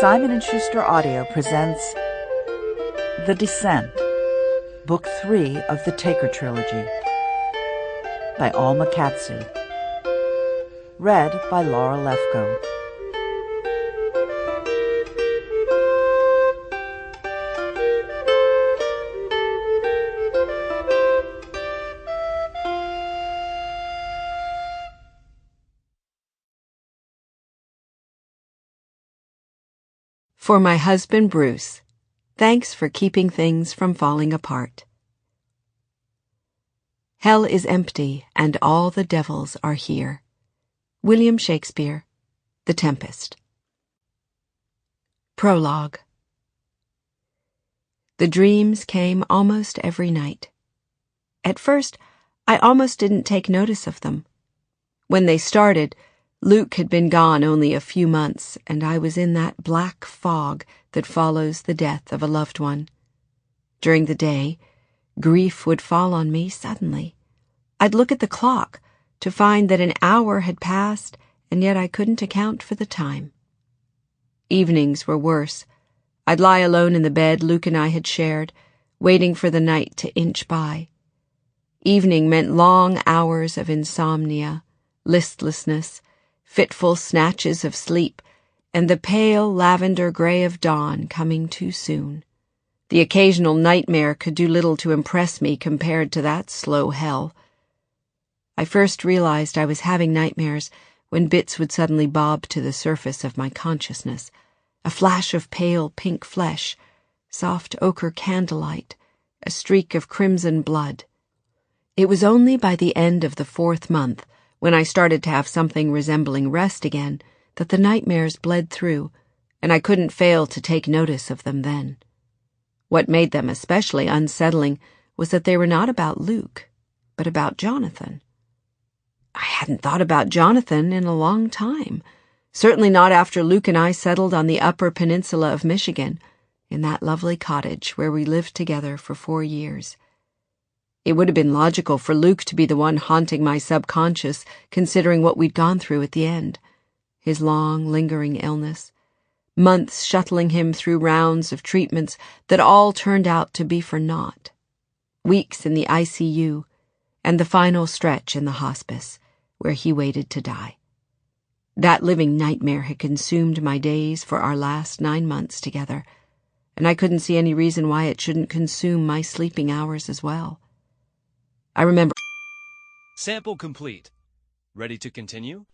Simon & Schuster Audio presents The Descent, Book 3 of the Taker Trilogy, by Alma Katsu. Read by Laurel Lefkow. For my husband Bruce, thanks for keeping things from falling apart. Hell is empty and all the devils are here. William Shakespeare, The Tempest. Prologue. The dreams came almost every night. At first, I almost didn't take notice of them. When they started, Luke had been gone only a few months, and I was in that black fog that follows the death of a loved one. During the day, grief would fall on me suddenly. I'd look at the clock to find that an hour had passed, and yet I couldn't account for the time. Evenings were worse. I'd lie alone in the bed Luke and I had shared, waiting for the night to inch by. Evening meant long hours of insomnia, listlessness, fitful snatches of sleep, and the pale lavender gray of dawn coming too soon. The occasional nightmare could do little to impress me compared to that slow hell. I first realized I was having nightmares when bits would suddenly bob to the surface of my consciousness, a flash of pale pink flesh, soft ochre candlelight, a streak of crimson blood. It was only by the end of the 4th month, when I started to have something resembling rest again, that the nightmares bled through, and I couldn't fail to take notice of them then. What made them especially unsettling was that they were not about Luke, but about Jonathan. I hadn't thought about Jonathan in a long time, certainly not after Luke and I settled on the Upper Peninsula of Michigan, in that lovely cottage where we lived together for 4 years. It would have been logical for Luke to be the one haunting my subconscious, considering what we'd gone through at the end. His long, lingering illness, months shuttling him through rounds of treatments that all turned out to be for naught, weeks in the ICU, and the final stretch in the hospice, where he waited to die. That living nightmare had consumed my days for our last 9 months together, and I couldn't see any reason why it shouldn't consume my sleeping hours as well. I remember. Sample complete. Ready to continue?